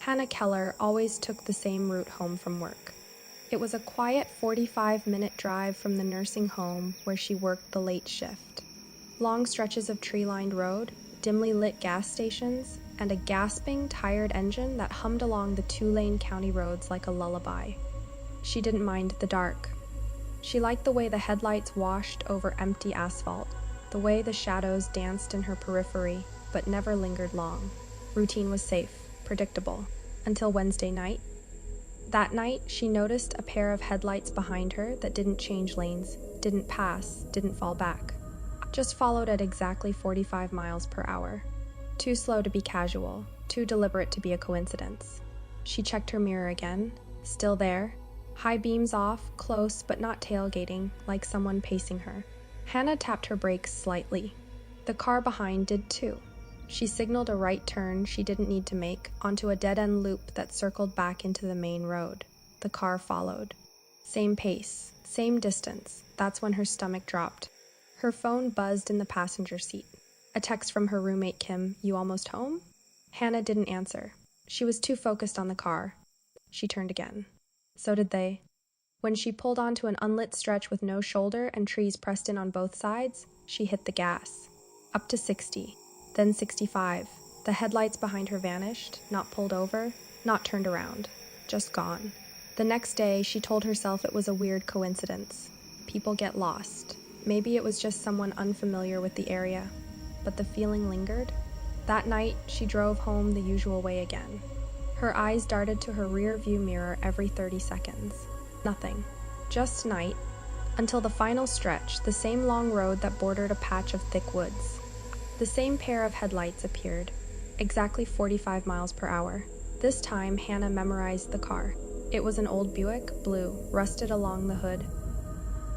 Hannah Keller always took the same route home from work. It was a quiet 45-minute drive from the nursing home where she worked the late shift. Long stretches of tree-lined road, dimly lit gas stations, and a gasping, tired engine that hummed along the two-lane county roads like a lullaby. She didn't mind the dark. She liked the way the headlights washed over empty asphalt, the way the shadows danced in her periphery, but never lingered long. Routine was safe, predictable, until Wednesday night. That night, she noticed a pair of headlights behind her that didn't change lanes, didn't pass, didn't fall back. Just followed at exactly 45 miles per hour. Too slow to be casual, too deliberate to be a coincidence. She checked her mirror again, still there. High beams off, close but not tailgating, like someone pacing her. Hannah tapped her brakes slightly. The car behind did too. She signaled a right turn she didn't need to make onto a dead-end loop that circled back into the main road. The car followed. Same pace, same distance. That's when her stomach dropped. Her phone buzzed in the passenger seat. A text from her roommate Kim, "You almost home?" Hannah didn't answer. She was too focused on the car. She turned again. So did they. When she pulled onto an unlit stretch with no shoulder and trees pressed in on both sides, she hit the gas. Up to 60. Then 65. The headlights behind her vanished, not pulled over, not turned around, just gone. The next day, she told herself it was a weird coincidence. People get lost. Maybe it was just someone unfamiliar with the area. But the feeling lingered. That night, she drove home the usual way again. Her eyes darted to her rear view mirror every 30 seconds. Nothing. Just night. Until the final stretch, the same long road that bordered a patch of thick woods. The same pair of headlights appeared, exactly 45 miles per hour. This time, Hannah memorized the car. It was an old Buick, blue, rusted along the hood.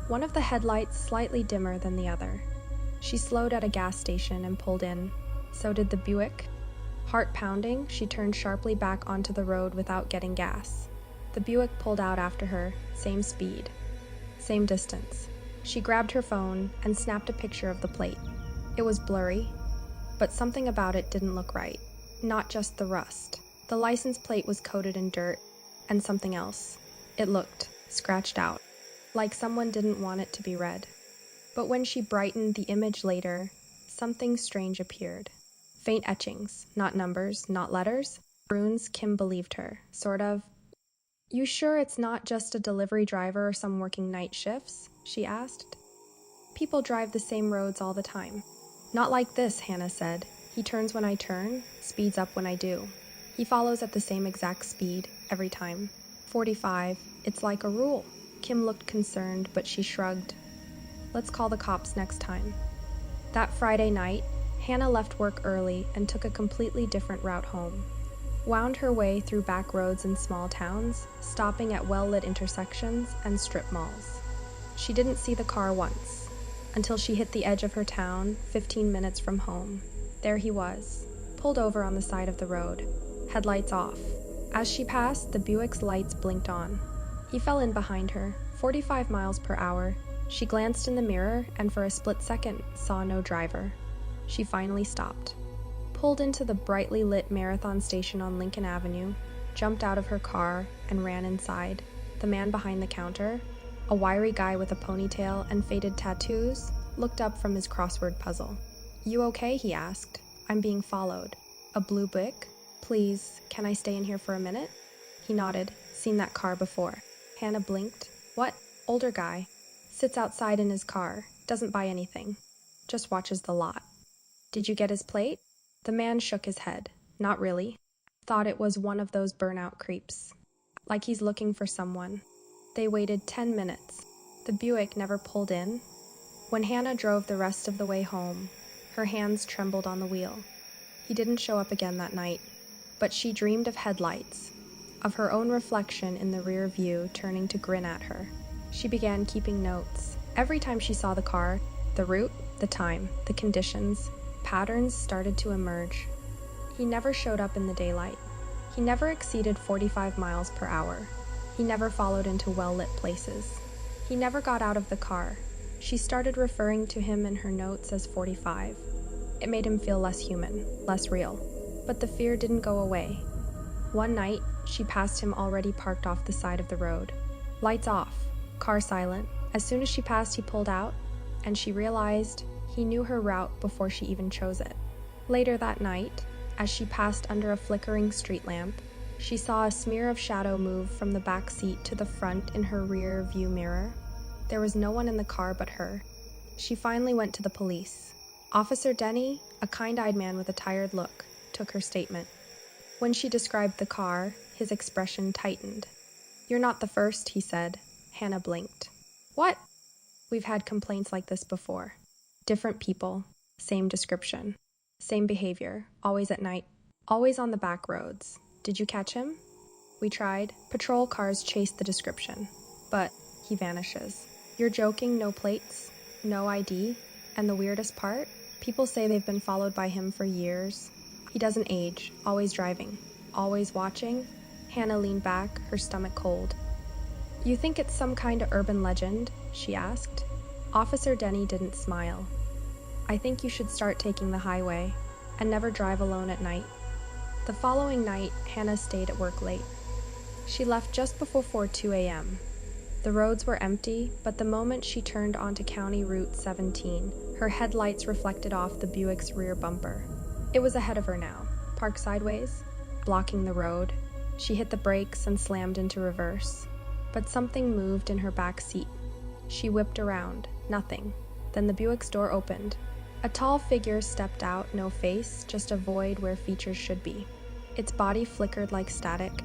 One of the headlights slightly dimmer than the other. She slowed at a gas station and pulled in. So did the Buick. Heart pounding, she turned sharply back onto the road without getting gas. The Buick pulled out after her, same speed, same distance. She grabbed her phone and snapped a picture of the plate. It was blurry, but something about it didn't look right. Not just the rust. The license plate was coated in dirt, and something else. It looked scratched out, like someone didn't want it to be read. But when she brightened the image later, something strange appeared. Faint etchings, not numbers, not letters. Runes. Kim believed her, sort of. "You sure it's not just a delivery driver or some working night shifts?" she asked. "People drive the same roads all the time." "Not like this," Hannah said. "He turns when I turn, speeds up when I do. He follows at the same exact speed, every time. 45, it's like a rule." Kim looked concerned, but she shrugged. "Let's call the cops next time." That Friday night, Hannah left work early and took a completely different route home. Wound her way through back roads in small towns, stopping at well-lit intersections and strip malls. She didn't see the car once, until she hit the edge of her town, 15 minutes from home. There he was, pulled over on the side of the road, headlights off. As she passed, the Buick's lights blinked on. He fell in behind her, 45 miles per hour. She glanced in the mirror and for a split second saw no driver. She finally stopped, pulled into the brightly lit Marathon station on Lincoln Avenue, jumped out of her car, and ran inside. The man behind the counter, a wiry guy with a ponytail and faded tattoos, looked up from his crossword puzzle. "You okay?" he asked. "I'm being followed." "A blue Buick? Please, can I stay in here for a minute?" He nodded. "Seen that car before." Hannah blinked. "What?" "Older guy. Sits outside in his car. Doesn't buy anything. Just watches the lot." "Did you get his plate?" The man shook his head. "Not really. Thought it was one of those burnout creeps. Like he's looking for someone." They waited 10 minutes. The Buick never pulled in. When Hannah drove the rest of the way home, her hands trembled on the wheel. He didn't show up again that night, but she dreamed of headlights, of her own reflection in the rear view turning to grin at her. She began keeping notes. Every time she saw the car, the route, the time, the conditions, patterns started to emerge. He never showed up in the daylight. He never exceeded 45 miles per hour. He never followed into well-lit places. He never got out of the car. She started referring to him in her notes as 45. It made him feel less human, less real. But the fear didn't go away. One night, she passed him already parked off the side of the road. Lights off, car silent. As soon as she passed, he pulled out, and she realized he knew her route before she even chose it. Later that night, as she passed under a flickering street lamp, she saw a smear of shadow move from the back seat to the front in her rear view mirror. There was no one in the car but her. She finally went to the police. Officer Denny, a kind-eyed man with a tired look, took her statement. When she described the car, his expression tightened. "You're not the first," he said. Hannah blinked. "What?" "We've had complaints like this before. Different people, same description, same behavior, always at night, always on the back roads. Did you catch him?" "We tried. Patrol cars chased the description. But he vanishes." "You're joking, no plates, no ID? And the weirdest part? People say they've been followed by him for years. He doesn't age, always driving, always watching." Hannah leaned back, her stomach cold. "You think it's some kind of urban legend?" she asked. Officer Denny didn't smile. "I think you should start taking the highway and never drive alone at night." The following night, Hannah stayed at work late. She left just before 2 a.m. The roads were empty, but the moment she turned onto County Route 17, her headlights reflected off the Buick's rear bumper. It was ahead of her now, parked sideways, blocking the road. She hit the brakes and slammed into reverse. But something moved in her back seat. She whipped around, nothing. Then the Buick's door opened. A tall figure stepped out, no face, just a void where features should be. Its body flickered like static.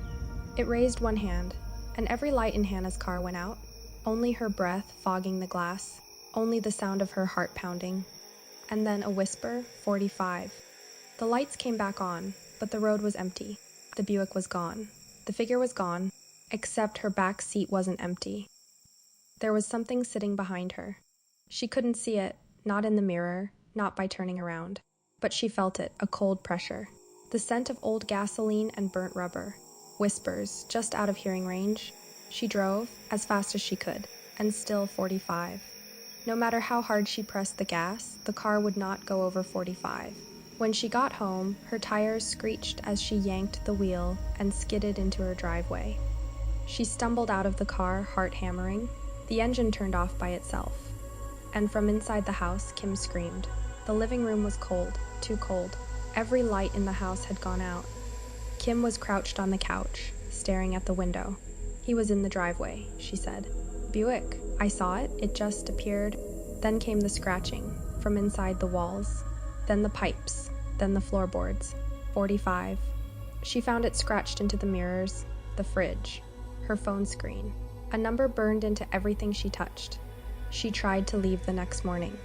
It raised one hand, and every light in Hannah's car went out. Only her breath fogging the glass, only the sound of her heart pounding. And then a whisper, 45. The lights came back on, but the road was empty. The Buick was gone. The figure was gone, except her back seat wasn't empty. There was something sitting behind her. She couldn't see it, not in the mirror, not by turning around. But she felt it, a cold pressure. The scent of old gasoline and burnt rubber. Whispers, just out of hearing range. She drove, as fast as she could, and still 45. No matter how hard she pressed the gas, the car would not go over 45. When she got home, her tires screeched as she yanked the wheel and skidded into her driveway. She stumbled out of the car, heart hammering. The engine turned off by itself. And from inside the house, Kim screamed. The living room was cold, too cold. Every light in the house had gone out. Kim was crouched on the couch, staring at the window. "He was in the driveway," she said. "Buick. I saw it. It just appeared." Then came the scratching, from inside the walls. Then the pipes. Then the floorboards. 45. She found it scratched into the mirrors, the fridge, her phone screen. A number burned into everything she touched. She tried to leave the next morning,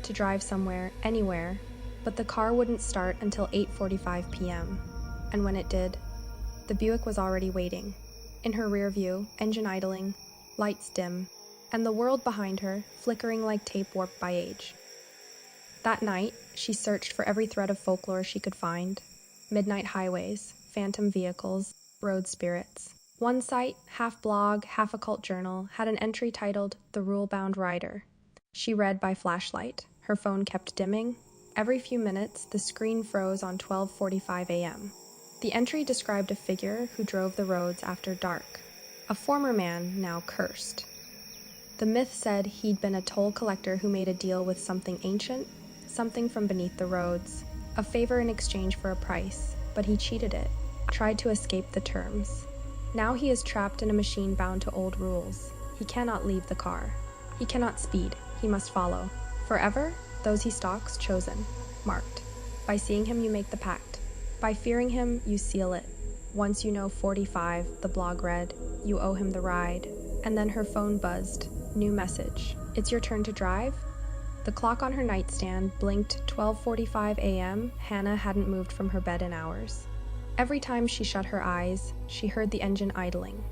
to drive somewhere, anywhere, but the car wouldn't start until 8:45 p.m. And when it did, the Buick was already waiting. In her rear view, engine idling, lights dim, and the world behind her flickering like tape warped by age. That night, she searched for every thread of folklore she could find. Midnight highways, phantom vehicles, road spirits. One site, half blog, half occult journal, had an entry titled "The Rule-Bound Rider." She read by flashlight. Her phone kept dimming. Every few minutes, the screen froze on 12:45 a.m. The entry described a figure who drove the roads after dark. A former man, now cursed. The myth said he'd been a toll collector who made a deal with something ancient, something from beneath the roads, a favor in exchange for a price, but he cheated it, tried to escape the terms. Now he is trapped in a machine bound to old rules. He cannot leave the car. He cannot speed. He must follow. Forever, those he stalks, chosen, marked. By seeing him, you make the pact. By fearing him, you seal it. Once you know 45, the blog read, you owe him the ride. And then her phone buzzed. New message. It's your turn to drive? The clock on her nightstand blinked 12:45 a.m. Hannah hadn't moved from her bed in hours. Every time she shut her eyes, she heard the engine idling.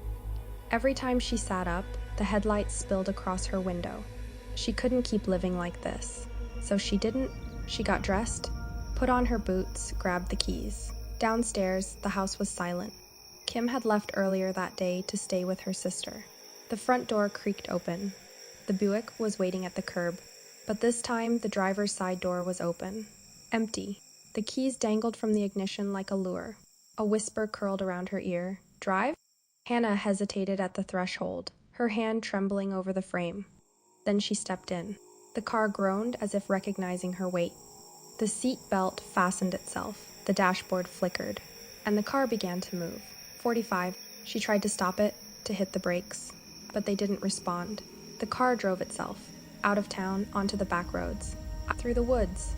Every time she sat up, the headlights spilled across her window. She couldn't keep living like this. So she didn't. She got dressed, put on her boots, grabbed the keys. Downstairs, the house was silent. Kim had left earlier that day to stay with her sister. The front door creaked open. The Buick was waiting at the curb. But this time, the driver's side door was open. Empty. The keys dangled from the ignition like a lure. A whisper curled around her ear. Drive? Hannah hesitated at the threshold, her hand trembling over the frame. Then she stepped in. The car groaned as if recognizing her weight. The seat belt fastened itself, the dashboard flickered, and the car began to move. 45. She tried to stop it, to hit the brakes, but they didn't respond. The car drove itself, out of town, onto the back roads, through the woods.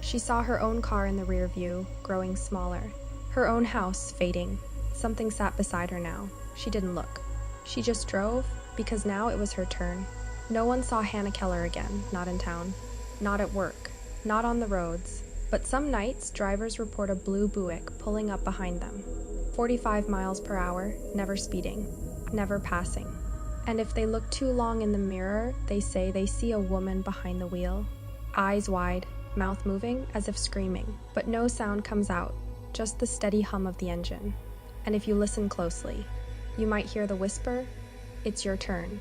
She saw her own car in the rear view, growing smaller. Her own house fading. Something sat beside her now. She didn't look. She just drove, because now it was her turn. No one saw Hannah Keller again, not in town, not at work, not on the roads. But some nights, drivers report a blue Buick pulling up behind them. 45 miles per hour, never speeding, never passing. And if they look too long in the mirror, they say they see a woman behind the wheel. Eyes wide, mouth moving as if screaming, but no sound comes out, just the steady hum of the engine. And if you listen closely, you might hear the whisper, "It's your turn."